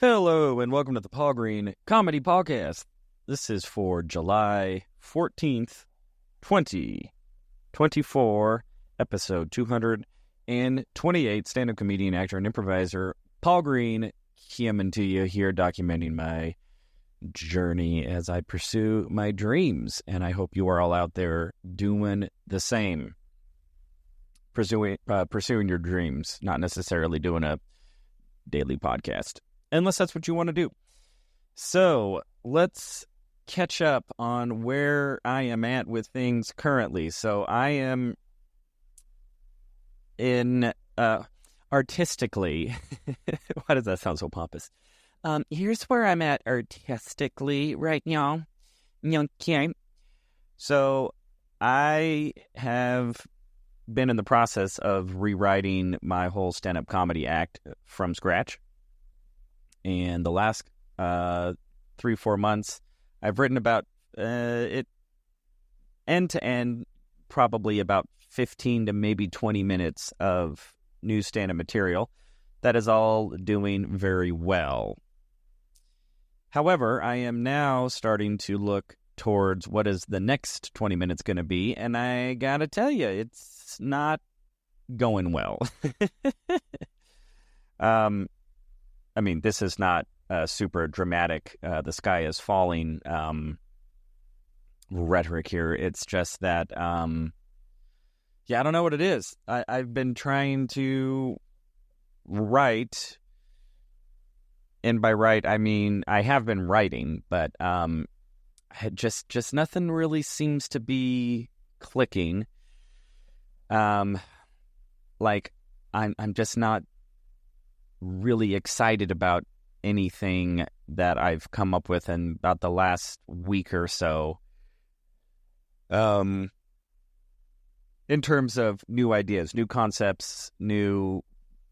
Hello, and welcome to the Paul Green Comedy Podcast. This is for July 14th, 2024, episode 228, stand-up comedian, actor, and improviser Paul Green coming to you here, documenting my journey as I pursue my dreams, and I hope you are all out there doing the same. Pursuing your dreams, not necessarily doing a daily podcast, unless that's what you want to do. So let's catch up on where I am at with things currently. So I am in artistically. Why does that sound so pompous? Here's where I'm at artistically right now. Okay. So I have been in the process of rewriting my whole stand-up comedy act from scratch. And the last 3-4 months, I've written about it end to end, probably about 15 to maybe 20 minutes of new stand-up material that is all doing very well. However, I am now starting to look towards what is the next 20 minutes going to be, and I gotta tell you, it's not going well. I mean, this is not super dramatic, the sky is falling rhetoric here. It's just that, I don't know what it is. I've been trying to write, and by write, I mean, I have been writing, but just nothing really seems to be clicking. Like, I'm just not really excited about anything that I've come up with in about the last week or so. In terms of new ideas, new concepts, new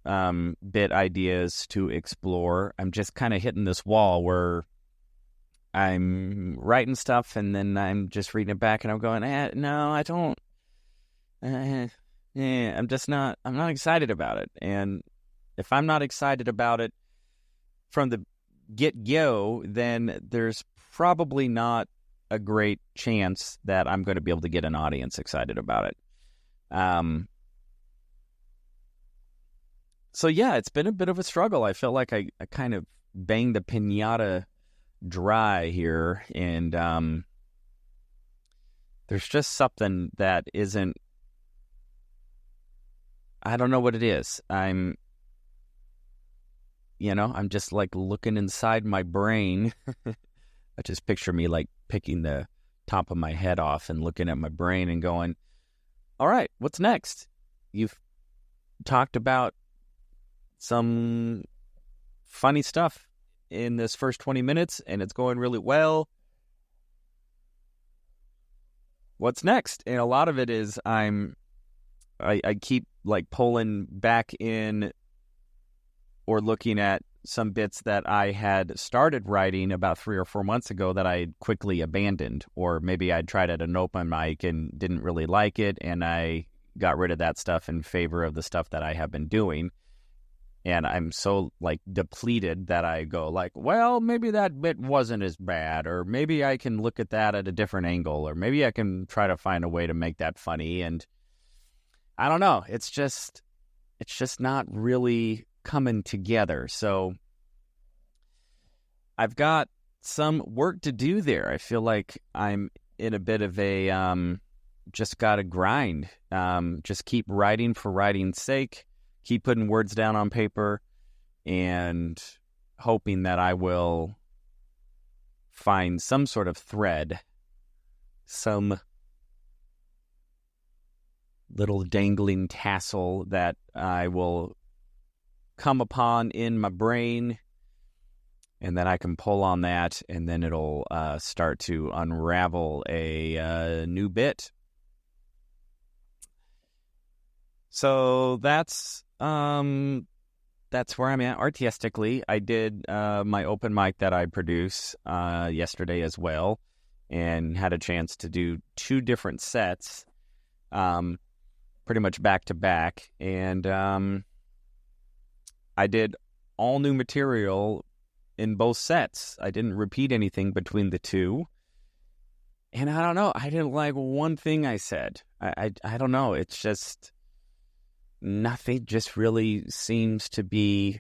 bit ideas to explore, I'm just kind of hitting this wall where I'm writing stuff and then I'm just reading it back and I'm going, no, I don't. I'm not excited about it. And if I'm not excited about it from the get-go, then there's probably not a great chance that I'm going to be able to get an audience excited about it. So yeah, it's been a bit of a struggle. I feel like I kind of banged the piñata dry here, and there's just something that isn't, I don't know what it is. I'm just like looking inside my brain. I just picture me like picking the top of my head off and looking at my brain and going, all right, what's next? You've talked about some funny stuff in this first 20 minutes and it's going really well. What's next? And a lot of it is I keep like pulling back in or looking at some bits that I had started writing about 3 or 4 months ago that I quickly abandoned, or maybe I'd tried at an open mic and didn't really like it, and I got rid of that stuff in favor of the stuff that I have been doing. And I'm so like depleted that I go like, well, maybe that bit wasn't as bad, or maybe I can look at that at a different angle, or maybe I can try to find a way to make that funny. And I don't know. It's just not really coming together. So I've got some work to do there. I feel like I'm in a bit of a just gotta grind. Just keep writing for writing's sake. Keep putting words down on paper and hoping that I will find some sort of thread, some little dangling tassel that I will come upon in my brain, and then I can pull on that, and then it'll start to unravel a new bit. So that's where I'm at artistically. I did my open mic that I produce yesterday as well, and had a chance to do 2 different sets, pretty much back to back. And I did all new material in both sets. I didn't repeat anything between the two. And I don't know. I didn't like one thing I said. I don't know. It's just nothing just really seems to be...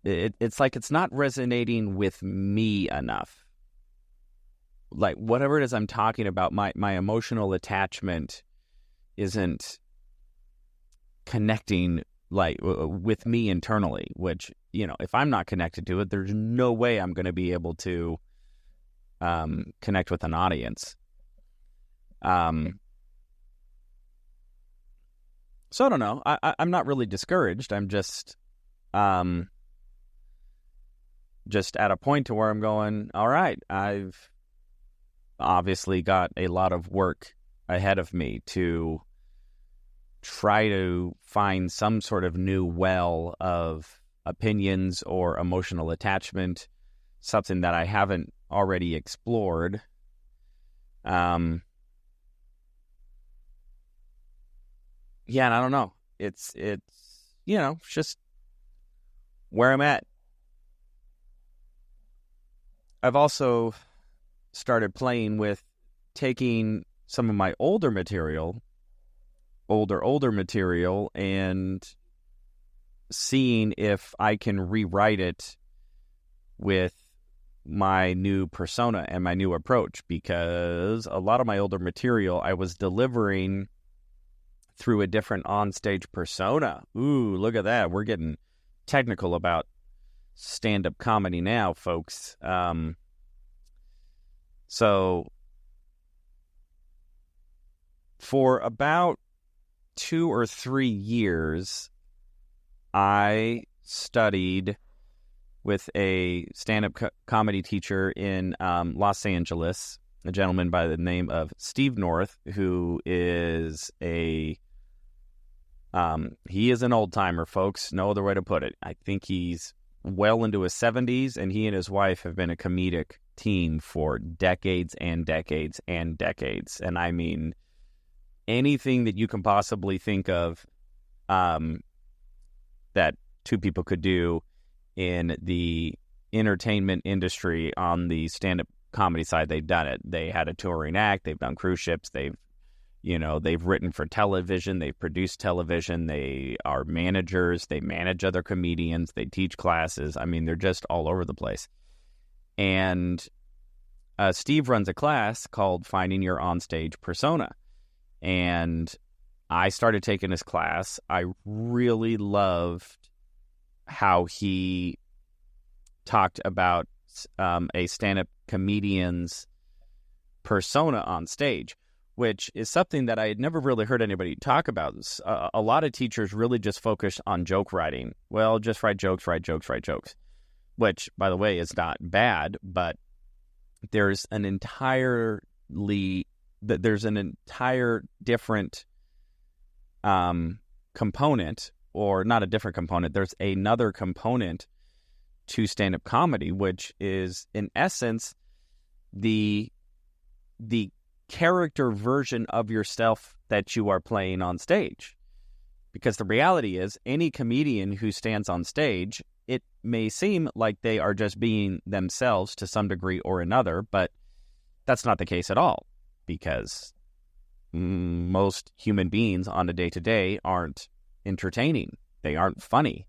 It's like it's not resonating with me enough. Like whatever it is I'm talking about, my emotional attachment isn't connecting like with me internally, which, you know, if I'm not connected to it, there's no way I'm going to be able to connect with an audience. So I don't know. I'm not really discouraged. I'm just at a point to where I'm going, all right, I've obviously got a lot of work ahead of me to try to find some sort of new well of opinions or emotional attachment, something that I haven't already explored. Yeah, and I don't know. It's you know, just where I'm at. I've also started playing with taking some of my older material, and seeing if I can rewrite it with my new persona and my new approach, because a lot of my older material I was delivering through a different onstage persona. Ooh, look at that. We're getting technical about stand-up comedy now, folks. So for about 2 or 3 years, I studied with a stand-up comedy teacher in Los Angeles, a gentleman by the name of Steve North, who is he is an old-timer, folks. No other way to put it. I think he's well into his 70s, and he and his wife have been a comedic team for decades and decades and decades. And I mean, anything that you can possibly think of that two people could do in the entertainment industry on the stand-up comedy side, they've done it. They had a touring act. They've done cruise ships. They've written for television. They've produced television. They are managers. They manage other comedians. They teach classes. I mean, they're just all over the place. And Steve runs a class called Finding Your Onstage Persona. And I started taking his class. I really loved how he talked about a stand-up comedian's persona on stage, which is something that I had never really heard anybody talk about. A lot of teachers really just focus on joke writing. Well, just write jokes, which, by the way, is not bad, but there's an entire different component, or not a different component. There's another component to stand-up comedy, which is, in essence, the character version of yourself that you are playing on stage. Because the reality is, any comedian who stands on stage, it may seem like they are just being themselves to some degree or another, but that's not the case at all, because most human beings on a day-to-day aren't entertaining. They aren't funny.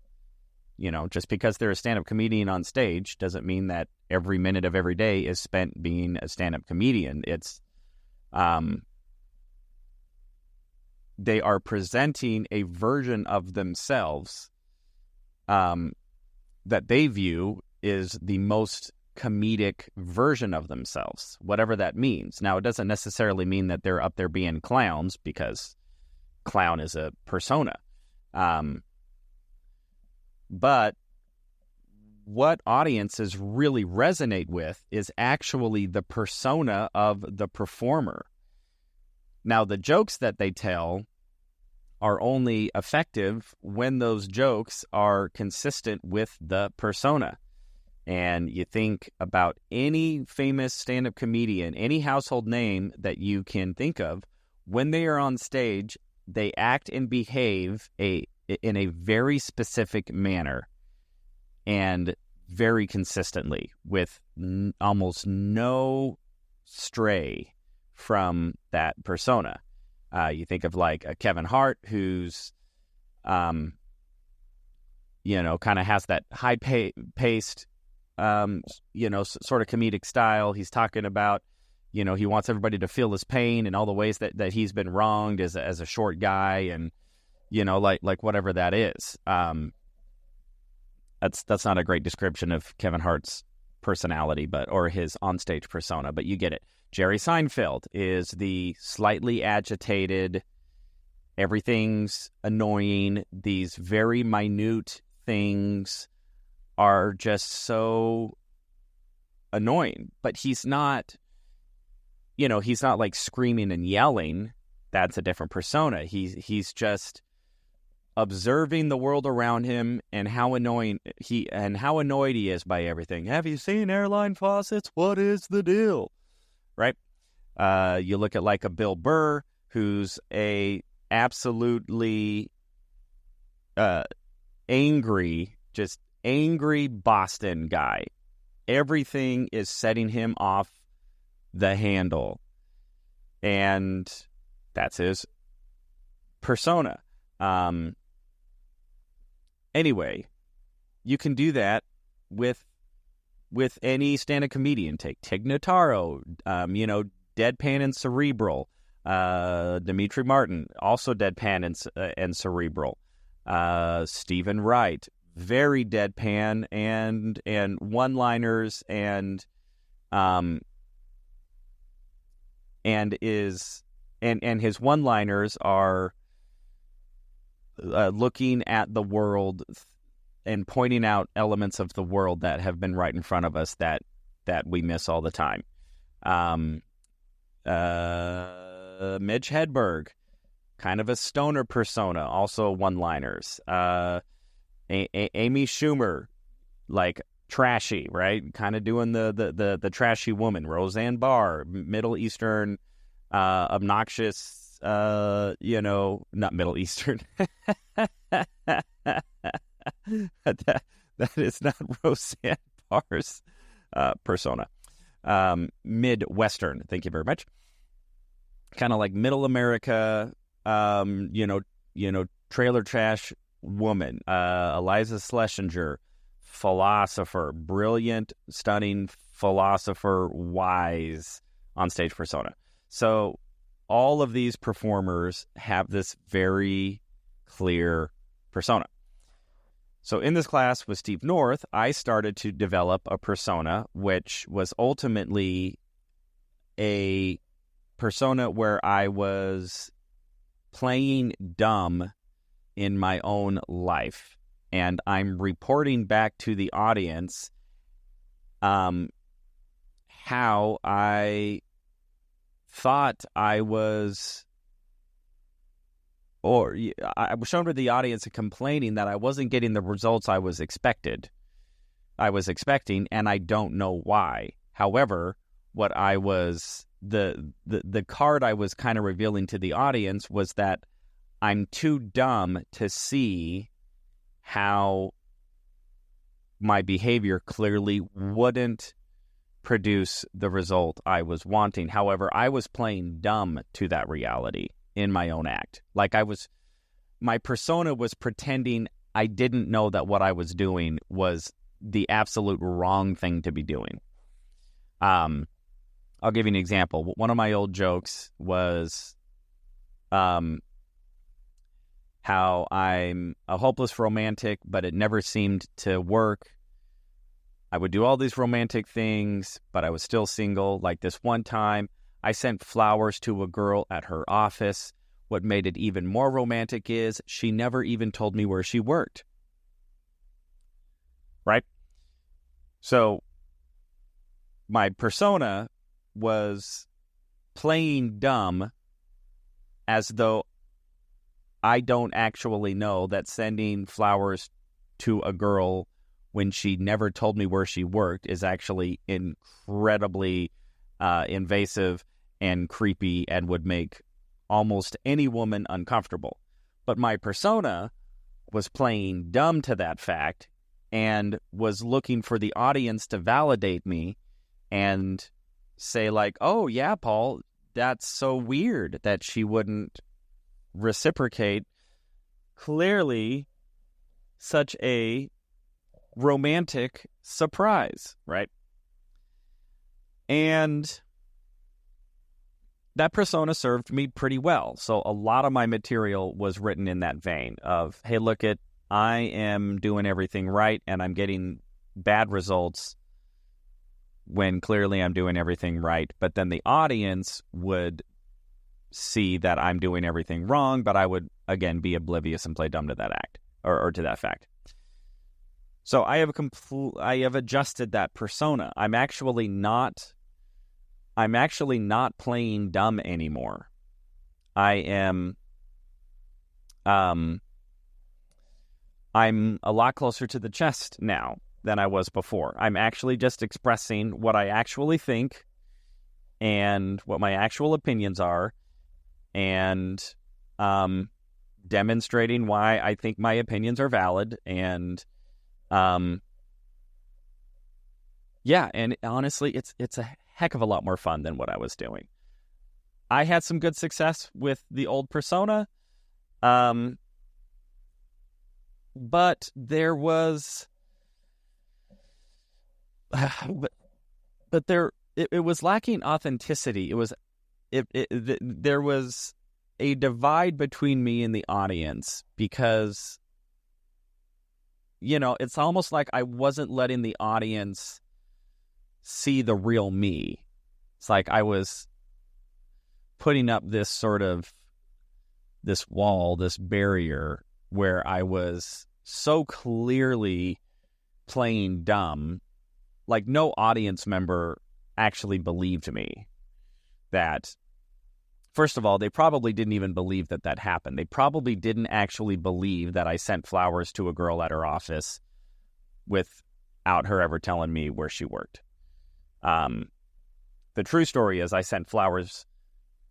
You know, just because they're a stand-up comedian on stage doesn't mean that every minute of every day is spent being a stand-up comedian. It's they are presenting a version of themselves that they view is the most comedic version of themselves, whatever that means. Now, it doesn't necessarily mean that they're up there being clowns, because clown is a persona. But what audiences really resonate with is actually the persona of the performer. Now, the jokes that they tell are only effective when those jokes are consistent with the persona. And you think about any famous stand-up comedian, any household name that you can think of, when they are on stage, they act and behave in a very specific manner. and very consistently with almost no stray from that persona. You think of like a Kevin Hart, who's, kind of has that high-paced, sort of comedic style. He's talking about, he wants everybody to feel his pain and all the ways that he's been wronged as a short guy, and, like whatever that is. That's not a great description of Kevin Hart's personality, or his onstage persona, but you get it. Jerry Seinfeld is the slightly agitated, everything's annoying, these very minute things are just so annoying. But he's not, he's not like screaming and yelling. That's a different persona. He's just observing the world around him and how annoyed he is by everything. Have you seen airline faucets? What is the deal? Right? You look at like a Bill Burr, who's a absolutely angry Boston guy. Everything is setting him off the handle, and that's his persona. Anyway, you can do that with any stand-up comedian. Take Tig Notaro, deadpan and cerebral. Demetri Martin, also deadpan and cerebral. Stephen Wright, very deadpan and one-liners and his one-liners are looking at the world and pointing out elements of the world that have been right in front of us that we miss all the time. Midge Hedberg, kind of a stoner persona, also one-liners. Amy Schumer, like trashy, right? Kind of doing the trashy woman. Roseanne Barr, Middle Eastern, obnoxious. Not Middle Eastern. that is not Roseanne Barr's persona. Midwestern. Thank you very much. Kind of like Middle America. Trailer trash woman. Eliza Schlesinger, philosopher, brilliant, stunning philosopher, wise on-stage persona. So all of these performers have this very clear persona. So in this class with Steve North, I started to develop a persona, which was ultimately a persona where I was playing dumb in my own life. And I'm reporting back to the audience how I thought I was, or I was shown to the audience and complaining that I wasn't getting the results I was expecting, and I don't know why. However, what I was, the card I was kind of revealing to the audience was that I'm too dumb to see how my behavior clearly wouldn't produce the result I was wanting. However, I was playing dumb to that reality in my own act. Like my persona was pretending I didn't know that what I was doing was the absolute wrong thing to be doing. I'll give you an example. One of my old jokes was how I'm a hopeless romantic, but it never seemed to work. I would do all these romantic things, but I was still single. Like this one time, I sent flowers to a girl at her office. What made it even more romantic is she never even told me where she worked. Right? So my persona was playing dumb as though I don't actually know that sending flowers to a girl when she never told me where she worked is actually incredibly invasive and creepy and would make almost any woman uncomfortable. But my persona was playing dumb to that fact and was looking for the audience to validate me and say like, oh yeah, Paul, that's so weird that she wouldn't reciprocate. Clearly such a romantic surprise, right? And that persona served me pretty well. So a lot of my material was written in that vein of, hey, look at, I am doing everything right and I'm getting bad results when clearly I'm doing everything right. But then the audience would see that I'm doing everything wrong, but I would, again, be oblivious and play dumb to that act or to that fact. So I have adjusted that persona. I'm actually not playing dumb anymore. I am I'm a lot closer to the chest now than I was before. I'm actually just expressing what I actually think and what my actual opinions are, and demonstrating why I think my opinions are valid. And and honestly, it's a heck of a lot more fun than what I was doing. I had some good success with the old persona, but there was, it was lacking authenticity. There was a divide between me and the audience because, it's almost like I wasn't letting the audience see the real me. It's like I was putting up this wall, this barrier where I was so clearly playing dumb. Like no audience member actually believed me. That, first of all, they probably didn't even believe that happened. They probably didn't actually believe that I sent flowers to a girl at her office without her ever telling me where she worked. The true story is I sent flowers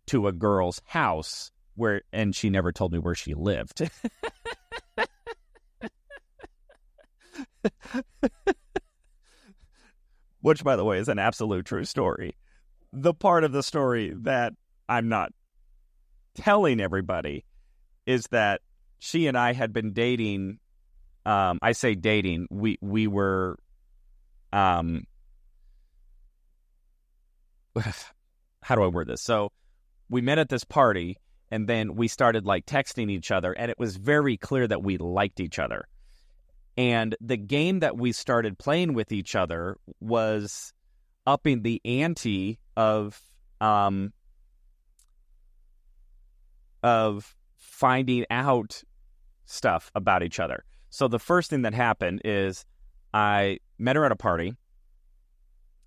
to a girl's house and she never told me where she lived. Which, by the way, is an absolute true story. The part of the story that I'm not telling everybody is that she and I had been dating. I say dating. We were. How do I word this? So we met at this party, and then we started like texting each other, and it was very clear that we liked each other. And the game that we started playing with each other was upping the ante of finding out stuff about each other. So the first thing that happened is I met her at a party,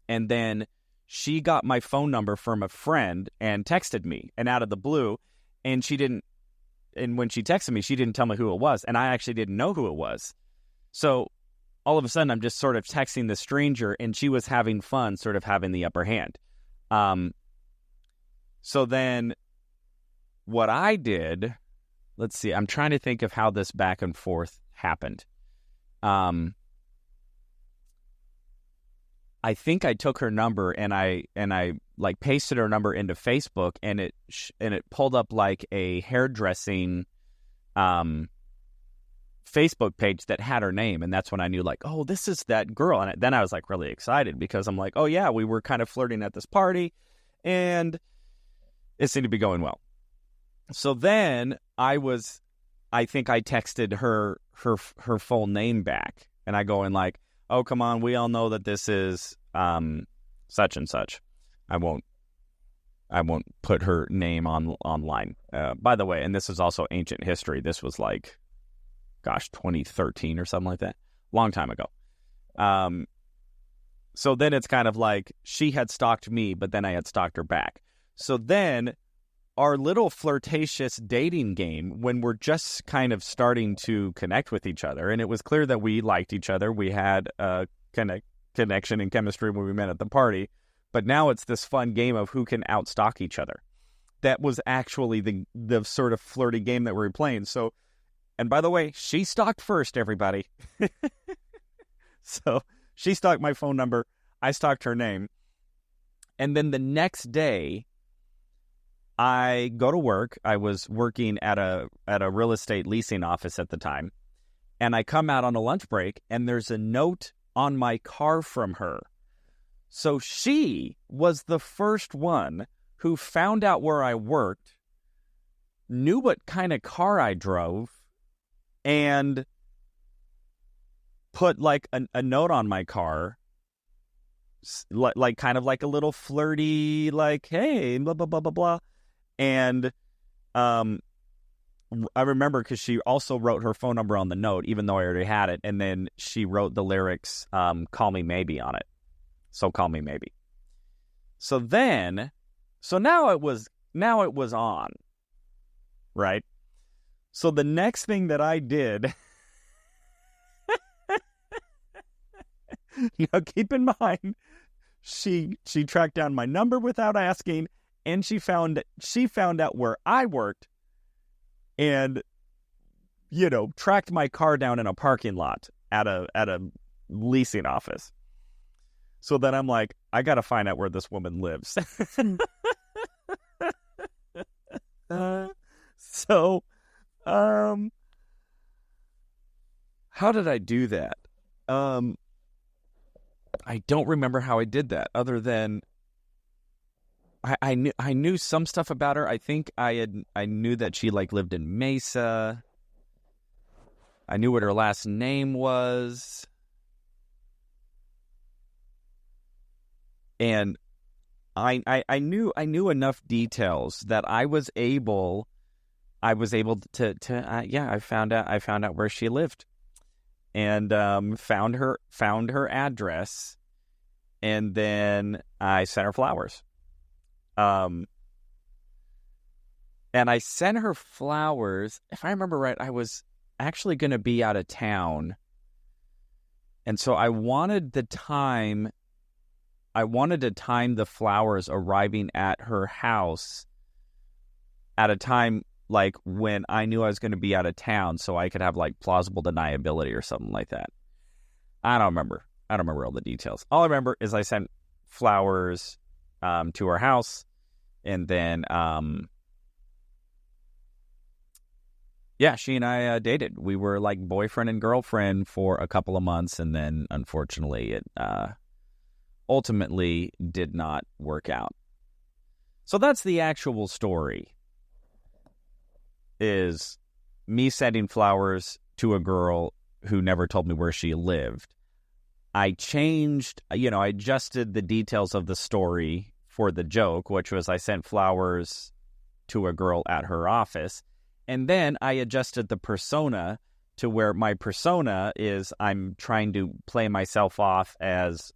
and then she got my phone number from a friend and texted me, and out of the blue, and when she texted me, she didn't tell me who it was, and I actually didn't know who it was. So all of a sudden, I'm just sort of texting the stranger, and she was having fun, sort of having the upper hand. So then what I did, let's see, I'm trying to think of how this back and forth happened. I think I took her number and I like pasted her number into Facebook, and it pulled up like a hairdressing Facebook page that had her name, and that's when I knew like, oh, this is that girl. And then I was like really excited because I'm like, oh yeah, we were kind of flirting at this party, and it seemed to be going well. So then I think I texted her full name back, and I go in like, oh, come on, we all know that this is such and such. I won't put her name online. By the way, and this is also ancient history. This was like, 2013 or something like that. Long time ago. So then it's kind of like she had stalked me, but then I had stalked her back. So then our little flirtatious dating game, when we're just kind of starting to connect with each other, and it was clear that we liked each other. We had a connection and chemistry when we met at the party. But now it's this fun game of who can outstalk each other. That was actually the sort of flirty game that we were playing. So, and by the way, she stalked first, everybody. So she stalked my phone number. I stalked her name. And then the next day, I go to work. I was working at a real estate leasing office at the time. And I come out on a lunch break, and there's a note on my car from her. So she was the first one who found out where I worked, knew what kind of car I drove, and put like a note on my car, like kind of like a little flirty, like, hey, blah, blah, blah, blah, blah. And I remember because she also wrote her phone number on the note, even though I already had it. And then she wrote the lyrics, call me maybe on it. So call me maybe. So now it was on, right? So the next thing that I did, now keep in mind, she tracked down my number without asking, and she found out where I worked, and tracked my car down in a parking lot at a leasing office. So then I'm like, I got to find out where this woman lives. So, how did I do that? I don't remember how I did that, other than I knew some stuff about her. I think I knew that she lived in Mesa. I knew what her last name was. And I knew enough details that I was able to I found out where she lived, and found her address, and then I sent her flowers. And I sent her flowers. If I remember right, I was actually going to be out of town, and so I wanted to time the flowers arriving at her house at a time like when I knew I was going to be out of town, so I could have plausible deniability or something like that. I don't remember all the details. All I remember is I sent flowers to her house, and then she and I dated. We were like boyfriend and girlfriend for a couple of months, and then unfortunately it ultimately did not work out. So that's the actual story, is me sending flowers to a girl who never told me where she lived. I changed, I adjusted the details of the story for the joke, which was I sent flowers to a girl at her office. And then I adjusted the persona to where my persona is I'm trying to play myself off as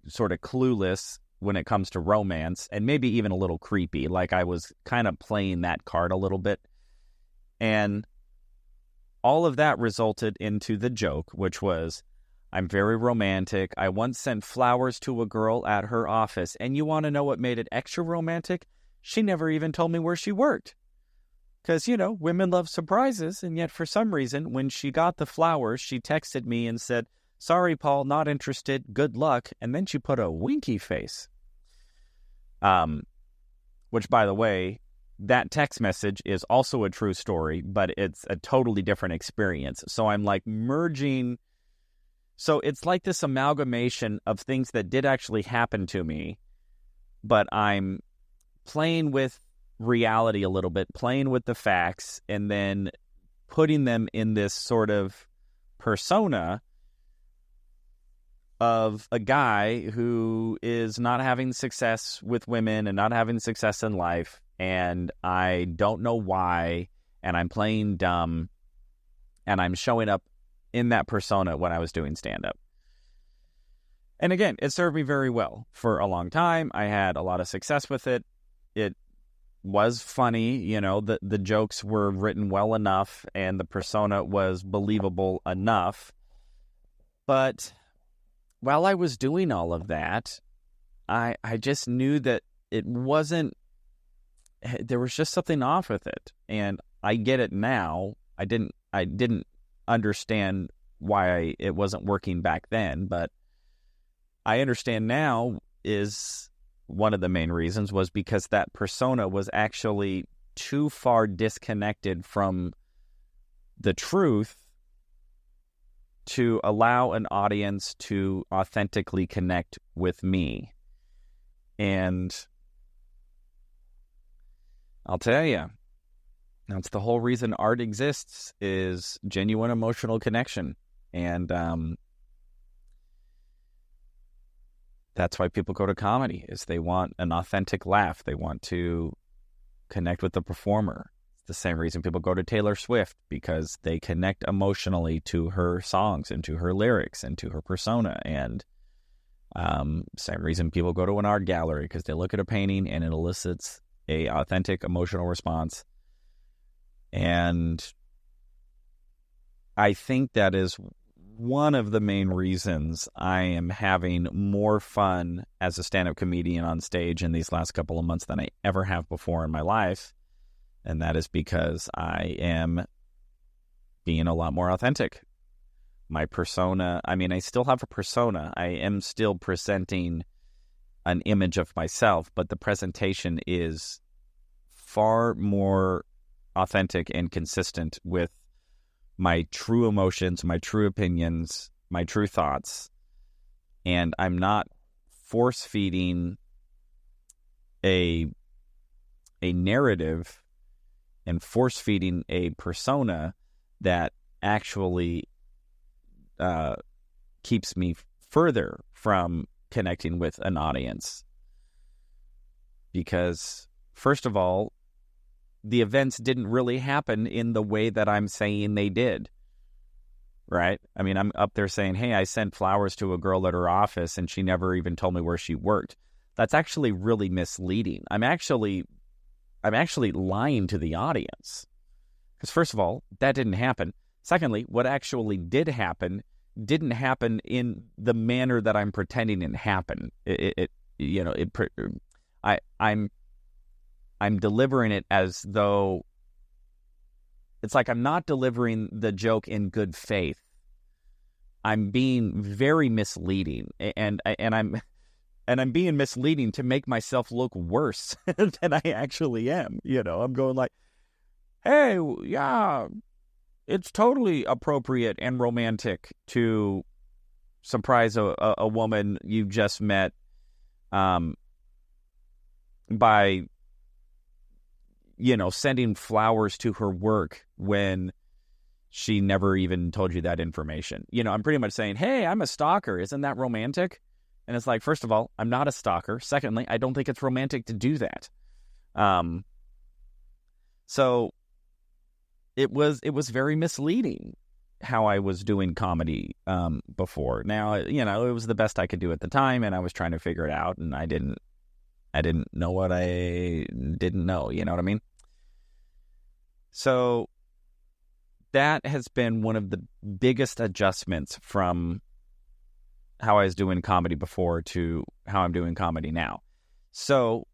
sort of clueless when it comes to romance, and maybe even a little creepy. Like I was kind of playing that card a little bit. And all of that resulted into the joke, which was, I'm very romantic. I once sent flowers to a girl at her office. And you want to know what made it extra romantic? She never even told me where she worked. Because, women love surprises. And yet for some reason, when she got the flowers, she texted me and said, sorry, Paul, not interested. Good luck. And then she put a winky face. Which, by the way, that text message is also a true story, but it's a totally different experience. So I'm merging. So it's like this amalgamation of things that did actually happen to me, but I'm playing with reality a little bit, playing with the facts, and then putting them in this sort of persona of a guy who is not having success with women and not having success in life. And I don't know why, and I'm playing dumb, and I'm showing up in that persona when I was doing stand-up. And again, it served me very well for a long time. I had a lot of success with it. It was funny, the jokes were written well enough, and the persona was believable enough. But while I was doing all of that, I just knew that it wasn't, there was just something off with it. And I get it now. I didn't understand why it wasn't working back then, but I understand now is one of the main reasons was because that persona was actually too far disconnected from the truth to allow an audience to authentically connect with me. And I'll tell you, that's the whole reason art exists, is genuine emotional connection. And that's why people go to comedy, is they want an authentic laugh. They want to connect with the performer. It's the same reason people go to Taylor Swift, because they connect emotionally to her songs and to her lyrics and to her persona. And same reason people go to an art gallery, because they look at a painting and it elicits a authentic emotional response. And I think that is one of the main reasons I am having more fun as a stand-up comedian on stage in these last couple of months than I ever have before in my life. And that is because I am being a lot more authentic. My persona, I mean, I still have a persona. I am still presenting an image of myself, but the presentation is far more authentic and consistent with my true emotions, my true opinions, my true thoughts. And I'm not force-feeding a narrative and force-feeding a persona that actually keeps me further from connecting with an audience. Because, first of all, the events didn't really happen in the way that I'm saying they did, right? I mean, I'm up there saying, hey, I sent flowers to a girl at her office and she never even told me where she worked. That's actually really misleading. I'm actually lying to the audience. Because first of all, that didn't happen. Secondly, what actually did happen didn't happen in the manner that I'm pretending it happened. I'm delivering it as though it's like I'm not delivering the joke in good faith. I'm being very misleading, and I'm being misleading to make myself look worse than I actually am. I'm going like, hey, yeah, it's totally appropriate and romantic to surprise a woman you just met by sending flowers to her work when she never even told you that information. I'm pretty much saying, hey, I'm a stalker. Isn't that romantic? And it's like, first of all, I'm not a stalker. Secondly, I don't think it's romantic to do that. So it was very misleading how I was doing comedy before. Now, it was the best I could do at the time, and I was trying to figure it out, and I didn't know what I didn't know, you know what I mean? So that has been one of the biggest adjustments from how I was doing comedy before to how I'm doing comedy now. So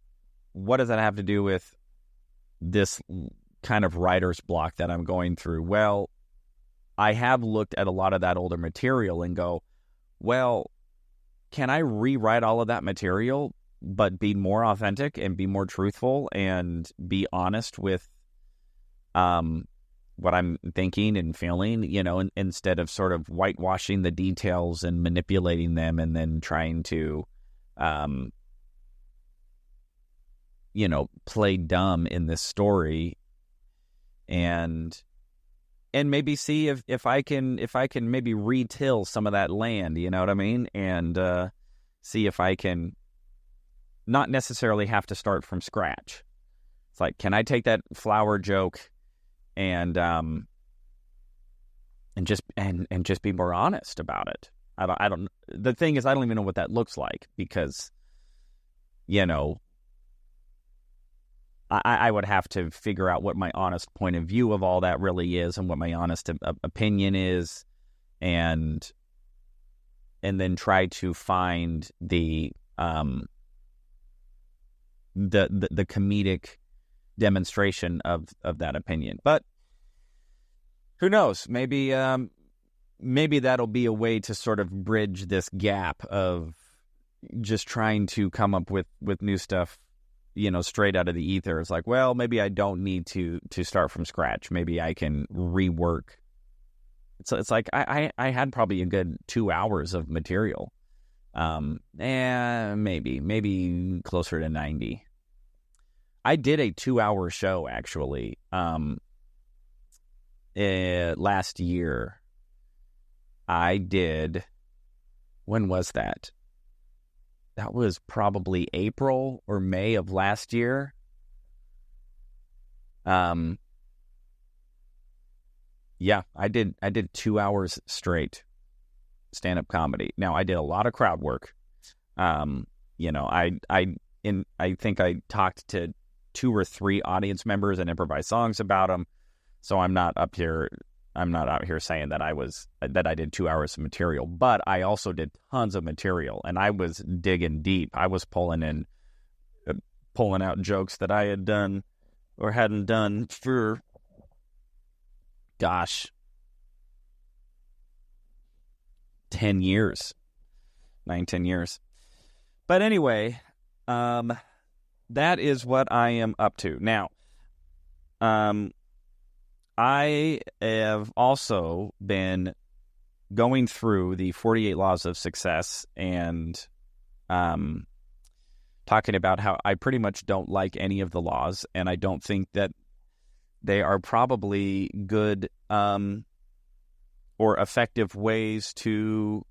what does that have to do with this kind of writer's block that I'm going through? Well, I have looked at a lot of that older material and go, well, can I rewrite all of that material but be more authentic and be more truthful and be honest with what I'm thinking and feeling, instead of sort of whitewashing the details and manipulating them and then trying to, play dumb in this story and maybe see if I can maybe retill some of that land, you know what I mean? And see if I can not necessarily have to start from scratch. It's like, can I take that flower joke and just be more honest about it? I don't. The thing is, I don't even know what that looks like, because, I would have to figure out what my honest point of view of all that really is, and what my honest opinion is, and then try to find the comedic demonstration of that opinion. But who knows? Maybe maybe that'll be a way to sort of bridge this gap of just trying to come up with new stuff, straight out of the ether. It's like, well, maybe I don't need to start from scratch. Maybe I can rework. So it's like I had probably a good 2 hours of material. Maybe closer to 90. I did a 2-hour show actually last year. When was that? That was probably April or May of last year. Yeah, I did 2 hours straight stand-up comedy. Now, I did a lot of crowd work. I think I talked to 2 or 3 audience members and improvised songs about them. So I'm not out here saying that I did 2 hours of material, but I also did tons of material, and I was digging deep. I was pulling out jokes that I had done or hadn't done for, 10 years, 9-10 years. But anyway, that is what I am up to now. I have also been going through the 48 Laws of Success and talking about how I pretty much don't like any of the laws, and I don't think that they are probably good or effective ways to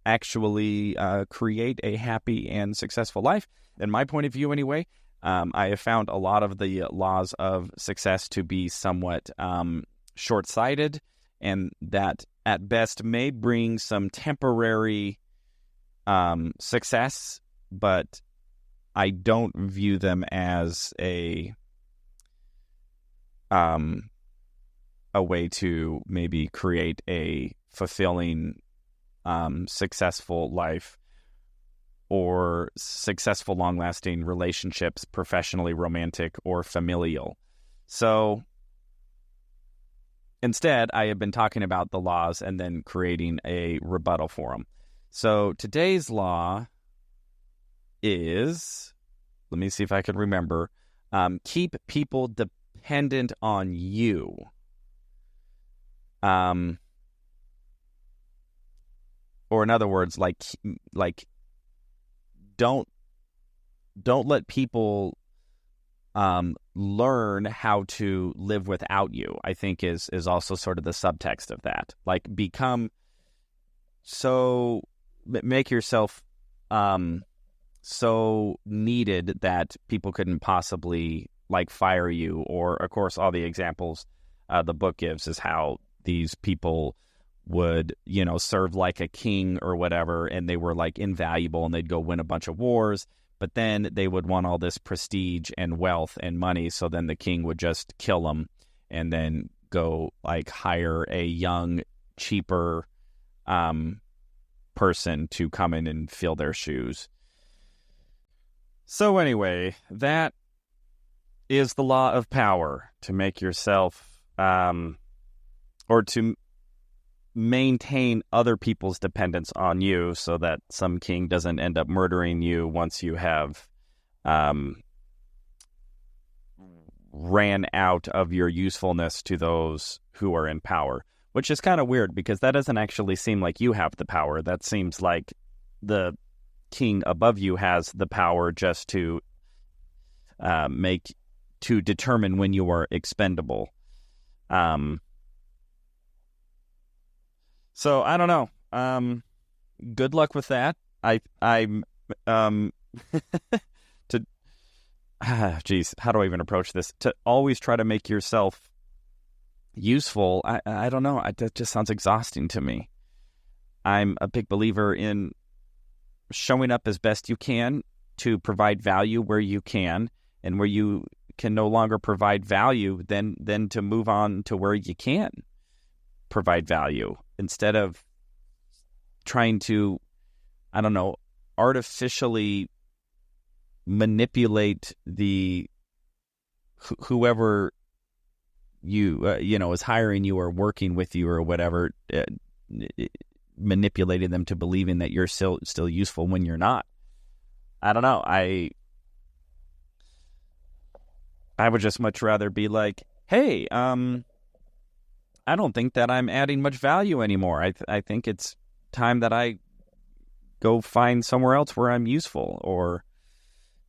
actually create a happy and successful life. In my point of view, anyway, I have found a lot of the laws of success to be somewhat short-sighted, and that at best may bring some temporary success, but I don't view them as a way to maybe create a fulfilling, successful life or successful, long-lasting relationships, professionally, romantic, or familial. So instead, I have been talking about the laws and then creating a rebuttal for them. So today's law is, let me see if I can remember, keep people dependent on you. Or in other words, like don't let people learn how to live without you, I think is also sort of the subtext of that. Like, make yourself so needed that people couldn't possibly fire you. Or, of course, all the examples the book gives is how these people would, serve like a king or whatever, and they were invaluable, and they'd go win a bunch of wars, but then they would want all this prestige and wealth and money, so then the king would just kill them and then go hire a young, cheaper person to come in and fill their shoes. So anyway, that is the law of power, to make yourself or to maintain other people's dependence on you so that some king doesn't end up murdering you once you have ran out of your usefulness to those who are in power, which is kind of weird because that doesn't actually seem like you have the power. That seems like the king above you has the power just to determine when you are expendable. So I don't know. Good luck with that. Geez, how do I even approach this? To always try to make yourself useful. I don't know. That just sounds exhausting to me. I'm a big believer in showing up as best you can to provide value where you can, and where you can no longer provide value, then to move on to where you can provide value, instead of trying to, I don't know, artificially manipulate whoever you is hiring you or working with you or whatever manipulating them to believing that you're still useful when you're not. I don't know. I would just much rather be like, hey, I don't think that I'm adding much value anymore. I think it's time that I go find somewhere else where I'm useful. Or,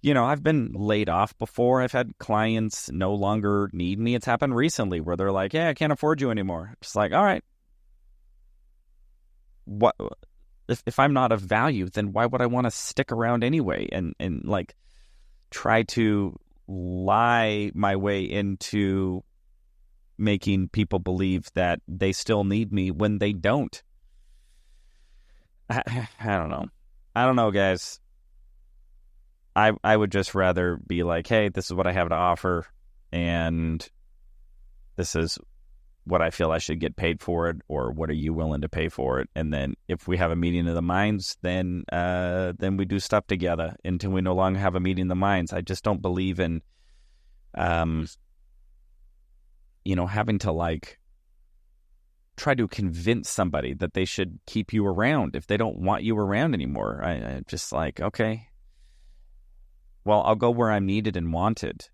I've been laid off before. I've had clients no longer need me. It's happened recently where they're like, yeah, I can't afford you anymore. It's like, all right. What if I'm not of value, then why would I want to stick around anyway and like try to lie my way into making people believe that they still need me when they don't? I don't know. I don't know, guys. I would just rather be like, hey, this is what I have to offer, and this is what I feel I should get paid for it, or what are you willing to pay for it? And then if we have a meeting of the minds, then we do stuff together until we no longer have a meeting of the minds. I just don't believe in, having to like try to convince somebody that they should keep you around if they don't want you around anymore. I just like, okay, well, I'll go where I'm needed and wanted.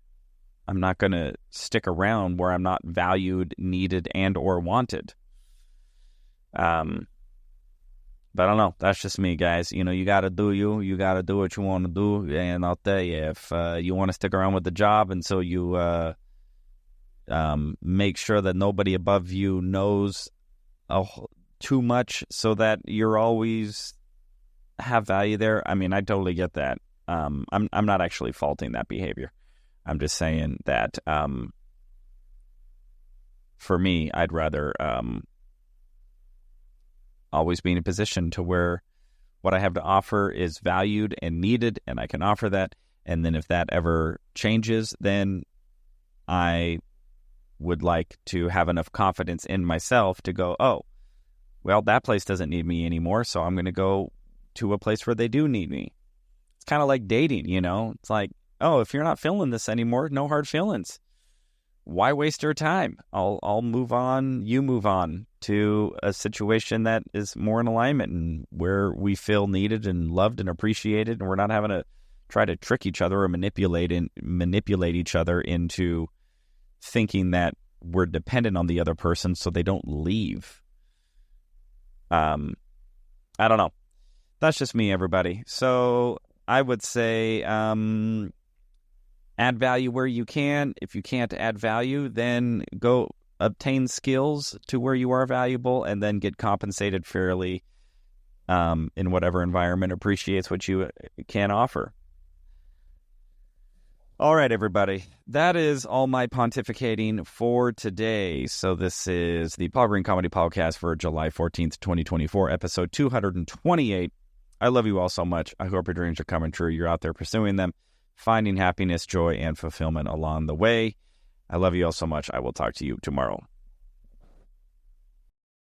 I'm not going to stick around where I'm not valued, needed, and or wanted. But I don't know. That's just me, guys. You got to do you. You got to do what you want to do. And I'll tell you, if you want to stick around with the job and so you make sure that nobody above you knows too much so that you're always have value there. I mean, I totally get that. I'm not actually faulting that behavior. I'm just saying that for me, I'd rather always be in a position to where what I have to offer is valued and needed, and I can offer that. And then if that ever changes, then I would like to have enough confidence in myself to go, oh, well, that place doesn't need me anymore, so I'm going to go to a place where they do need me. It's kind of like dating, It's like, oh, if you're not feeling this anymore, no hard feelings. Why waste your time? I'll move on. You move on to a situation that is more in alignment and where we feel needed and loved and appreciated, and we're not having to try to trick each other or manipulate each other into thinking that we're dependent on the other person so they don't leave. I don't know. That's just me, everybody. So I would say add value where you can. If you can't add value, then go obtain skills to where you are valuable and then get compensated fairly in whatever environment appreciates what you can offer. All right, everybody. That is all my pontificating for today. So this is the Paul Green Comedy Podcast for July 14th, 2024, episode 228. I love you all so much. I hope your dreams are coming true. You're out there pursuing them, finding happiness, joy, and fulfillment along the way. I love you all so much. I will talk to you tomorrow.